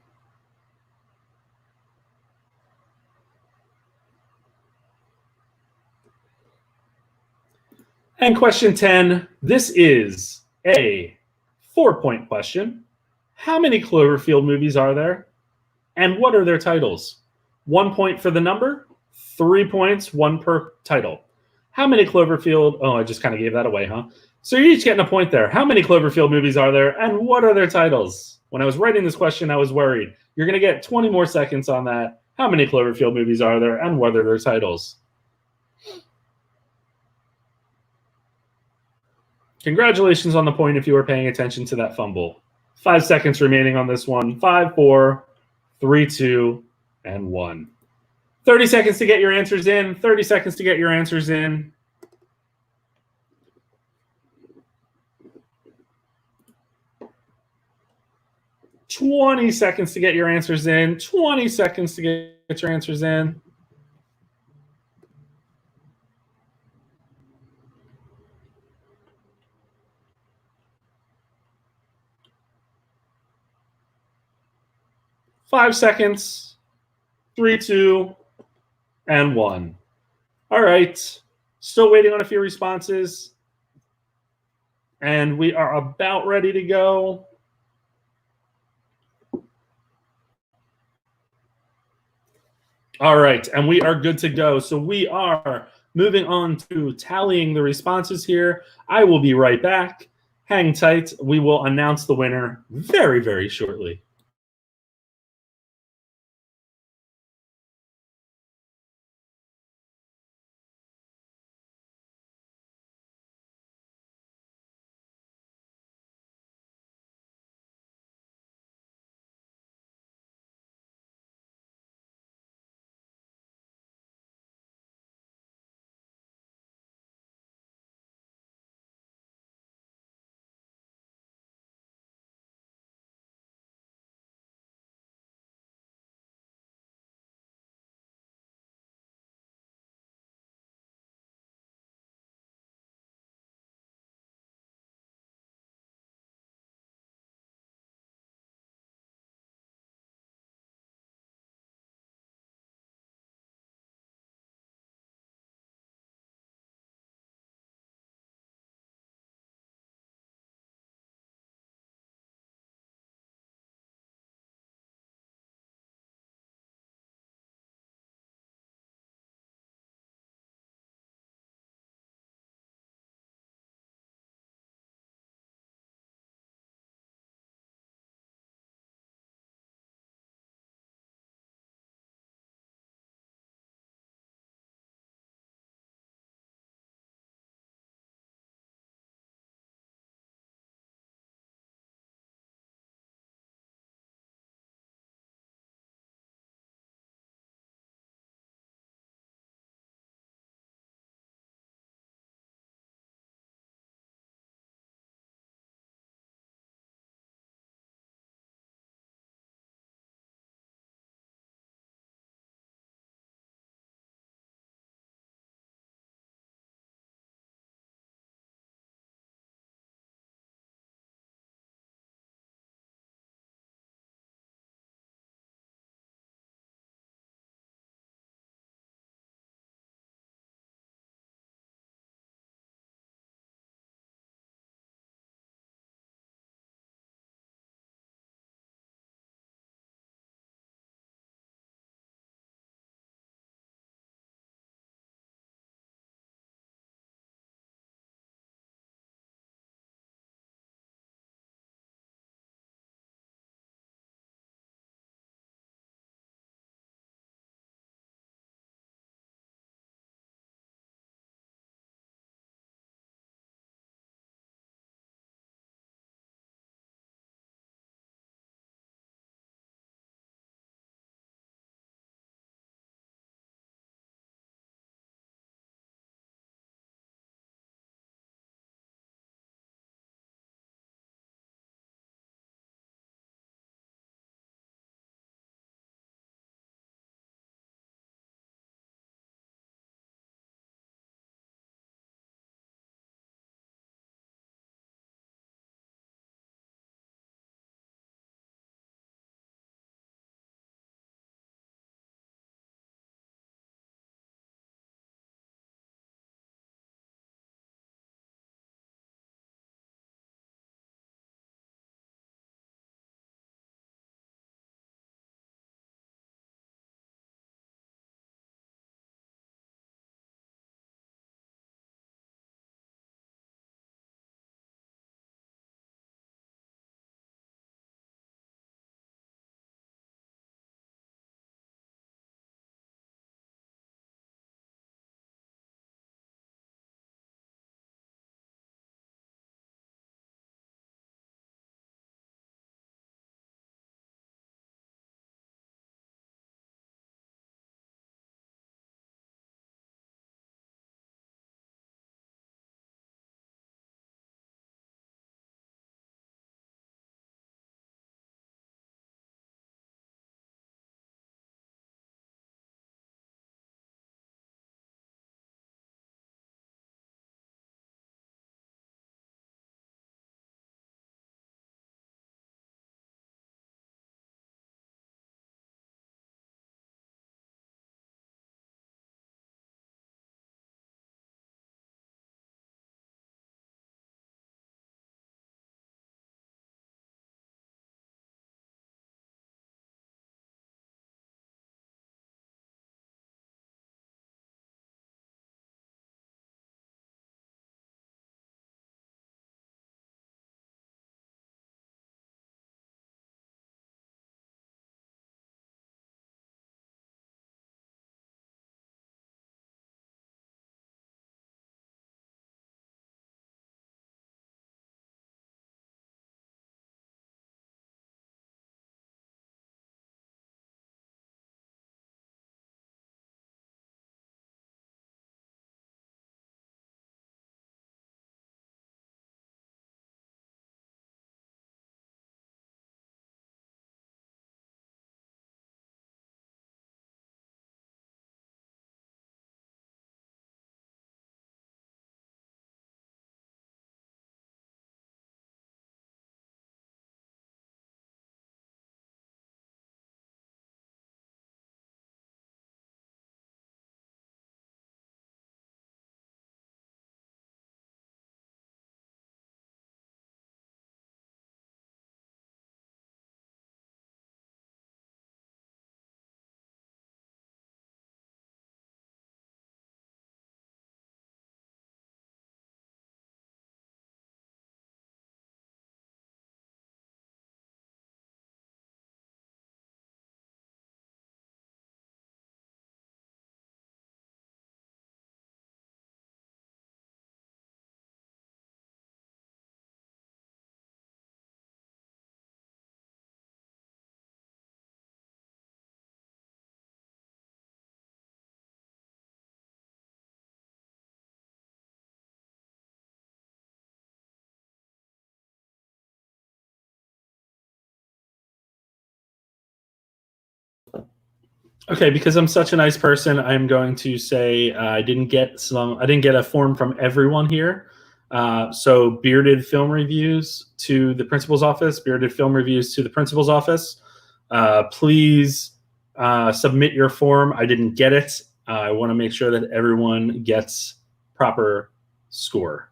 And question 10, this is a 4-point question. How many Cloverfield movies are there? And what are their titles? 1 point for the number, 3 points, 1 per title. How many Cloverfield, oh, I just kind of gave that away, huh? So you're each getting a point there. How many Cloverfield movies are there, and what are their titles? When I was writing this question, I was worried. You're going to get 20 more seconds on that. How many Cloverfield movies are there, and what are their titles? Congratulations on the point if you were paying attention to that fumble. 5 seconds remaining on this one. 5, 4, 3, 2, and 1. 30 seconds to get your answers in. 30 seconds to get your answers in. $20 seconds to get your answers in. 20 seconds to get your answers in. 5 seconds. 3, 2, and 1. All right. Still waiting on a few responses. And we are about ready to go. All right, and we are good to go. So we are moving on to tallying the responses here. I will be right back. Hang tight. We will announce the winner very, very shortly. Okay, because I'm such a nice person, I'm going to say I didn't get a form from everyone here. So bearded film reviews to the principal's office. Bearded film reviews to the principal's office. Please submit your form. I didn't get it. I want to make sure that everyone gets proper scores.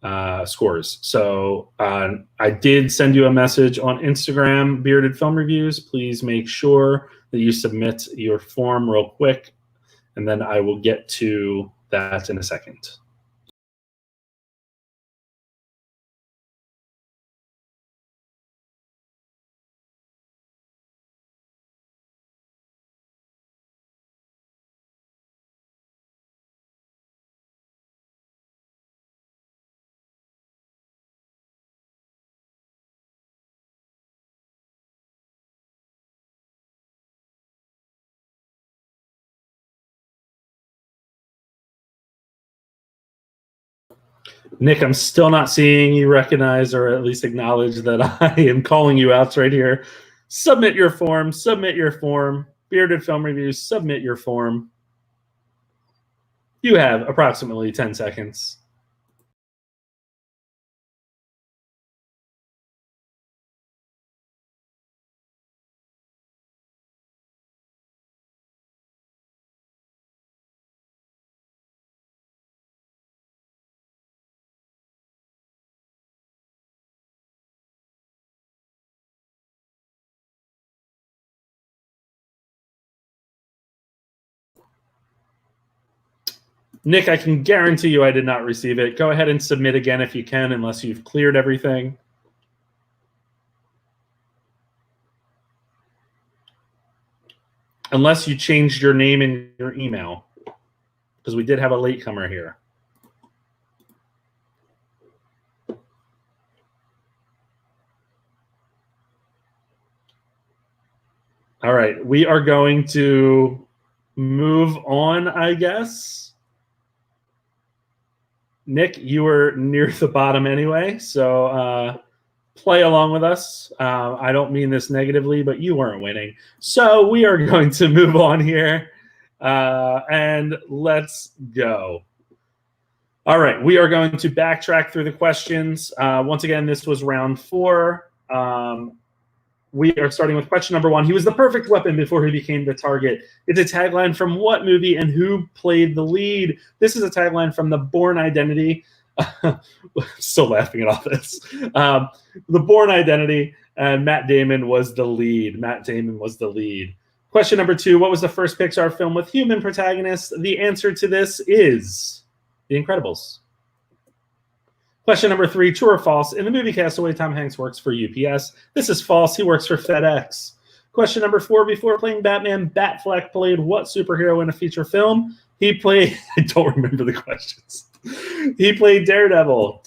So I did send you a message on Instagram, Bearded Film Reviews. Please make sure that you submit your form real quick, and then I will get to that in a second. Nick, I'm still not seeing you recognize or at least acknowledge that I am calling you out right here. Submit your form. Submit your form. Bearded Film Reviews, submit your form. You have approximately 10 seconds. Nick, I can guarantee you I did not receive it. Go ahead and submit again if you can, unless you've cleared everything. Unless you changed your name in your email, because we did have a latecomer here. All right, we are going to move on, I guess. Nick, you were near the bottom anyway, so play along with us. I don't mean this negatively, but you weren't winning. So we are going to move on here, and let's go. All right, we are going to backtrack through the questions. Once again, this was round 4. We are starting with question number 1. He was the perfect weapon before he became the target. It's a tagline from what movie and who played the lead? This is a tagline from The Bourne Identity. Still laughing at all this. The Bourne Identity, and Matt Damon was the lead. Question number 2, what was the first Pixar film with human protagonists? The answer to this is The Incredibles. Question number 3, true or false? In the movie Castaway, Tom Hanks works for UPS. This is false. He works for FedEx. Question number 4, before playing Batman, Batfleck played what superhero in a feature film? He played, I don't remember the questions. He played Daredevil.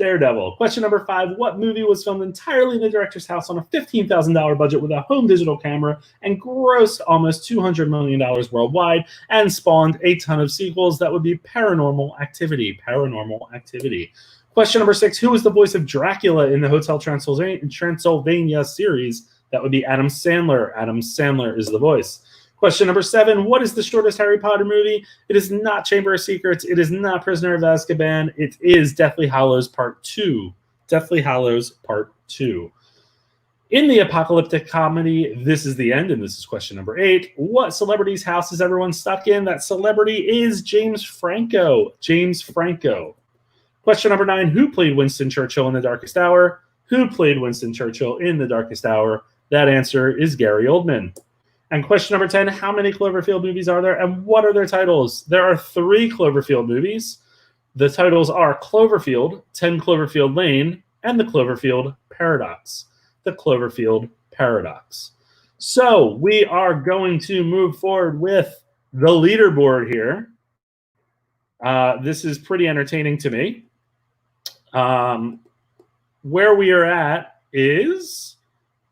Question number 5, what movie was filmed entirely in the director's house on a $15,000 budget with a home digital camera and grossed almost $200 million worldwide and spawned a ton of sequels? That would be Paranormal Activity. Question number 6, who was the voice of Dracula in the Hotel Transylvania series? That would be Adam Sandler. Adam Sandler is the voice. Question number 7, what is the shortest Harry Potter movie? It is not Chamber of Secrets. It is not Prisoner of Azkaban. It is Deathly Hallows Part 2. Deathly Hallows Part 2. In the apocalyptic comedy, This Is the End, and this is question number 8, what celebrity's house is everyone stuck in? That celebrity is James Franco. Question number 9, who played Winston Churchill in The Darkest Hour? That answer is Gary Oldman. And question number 10, how many Cloverfield movies are there and what are their titles? There are 3 Cloverfield movies. The titles are Cloverfield, 10 Cloverfield Lane, and The Cloverfield Paradox. So we are going to move forward with the leaderboard here. This is pretty entertaining to me. Where we are at is,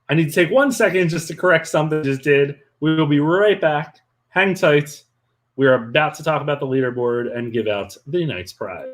I need to take 1 second just to correct something I just did. We will be right back. Hang tight. We are about to talk about the leaderboard and give out the night's prize.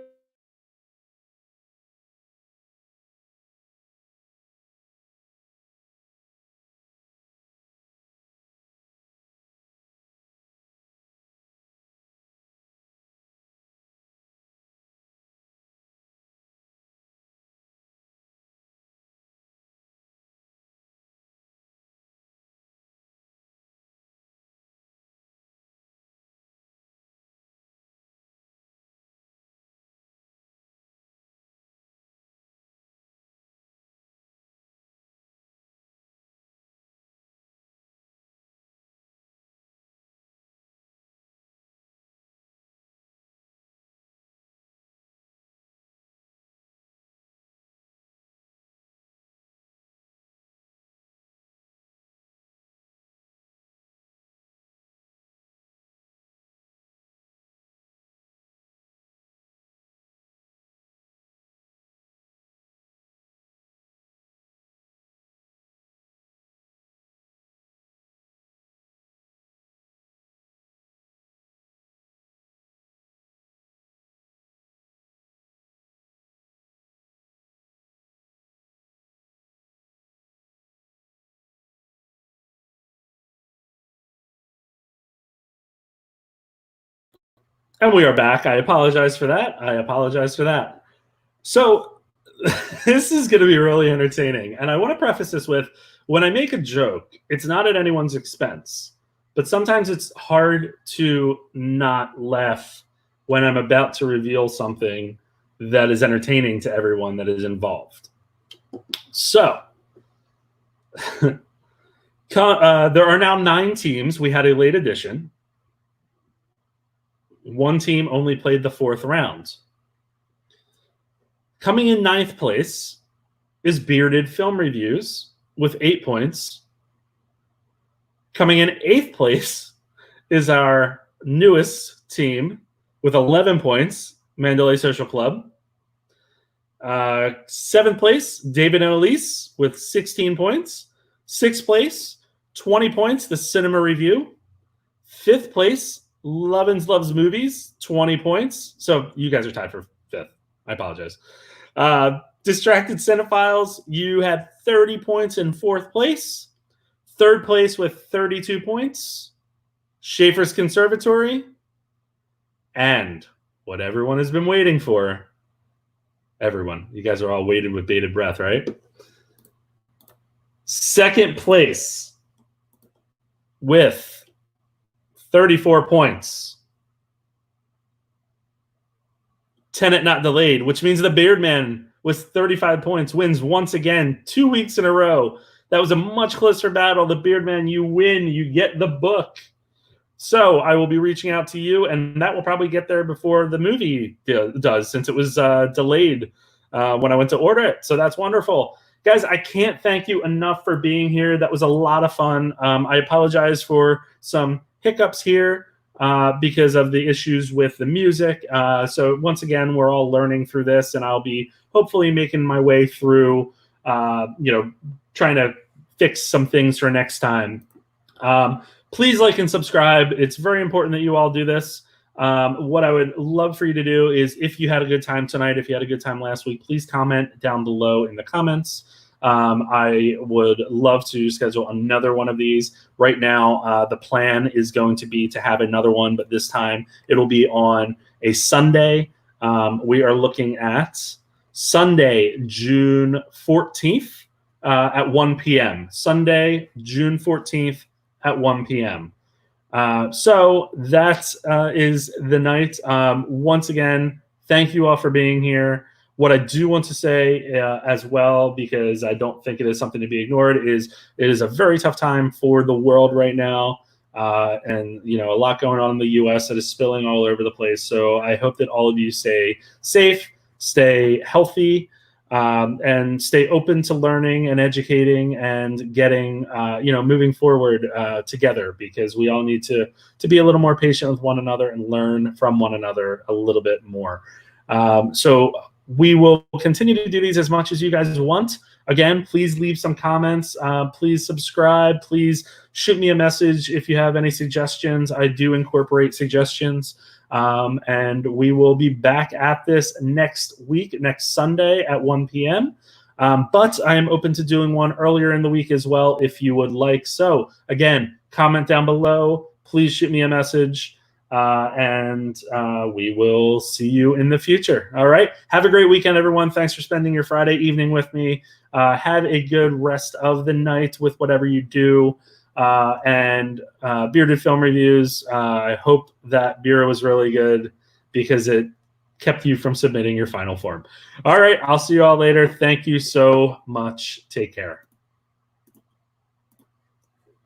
And we are back. I apologize for that. So this is going to be really entertaining. And I want to preface this with, when I make a joke, it's not at anyone's expense. But sometimes it's hard to not laugh when I'm about to reveal something that is entertaining to everyone that is involved. So there are now 9 teams. We had a late addition. One team only played the 4th round. Coming in 9th place is Bearded Film Reviews with 8 points. Coming in 8th place is our newest team with 11 points, Mandalay Social Club. 7th place, David and Elise with 16 points. 6th place, 20 points, The Cinema Review. 5th place, Lovins Loves Movies, 20 points. So you guys are tied for 5th. I apologize. Distracted Cinephiles, you had 30 points in 4th place. 3rd place with 32 points. Schaefer's Conservatory. And what everyone has been waiting for. Everyone. You guys are all waiting with bated breath, right? 2nd place with 34 points. Tenet Not Delayed, which means the Beardman with 35 points wins once again, 2 weeks in a row. That was a much closer battle. The Beardman, you win. You get the book. So I will be reaching out to you, and that will probably get there before the movie does, since it was delayed when I went to order it. So that's wonderful. Guys, I can't thank you enough for being here. That was a lot of fun. I apologize for some hiccups here because of the issues with the music. So once again, we're all learning through this, and I'll be hopefully making my way through, trying to fix some things for next time. Please like and subscribe. It's very important that you all do this. What I would love for you to do is, if you had a good time tonight, if you had a good time last week, please comment down below in the comments. I would love to schedule another one of these. Right now, the plan is going to be to have another one, but this time it'll be on a Sunday. We are looking at Sunday, June 14th at 1 p.m. Sunday, June 14th at 1 p.m. So that is the night. Once again, thank you all for being here. What I do want to say as well, because I don't think it is something to be ignored, is it is a very tough time for the world right now. And, a lot going on in the U.S. that is spilling all over the place. So I hope that all of you stay safe, stay healthy, and stay open to learning and educating and getting, moving forward together, because we all need to be a little more patient with one another and learn from one another a little bit more. So we will continue to do these as much as you guys want. Again, please leave some comments. Please subscribe. Please shoot me a message if you have any suggestions. I do incorporate suggestions. And we will be back at this next week, next Sunday at 1 p.m. But I am open to doing one earlier in the week as well, if you would like. So again, comment down below. Please shoot me a message. And we will see you in the future. All right. Have a great weekend, everyone. Thanks for spending your Friday evening with me. Have a good rest of the night with whatever you do. And Bearded Film Reviews, I hope that Bureau was really good, because it kept you from submitting your final form. All right. I'll see you all later. Thank you so much. Take care.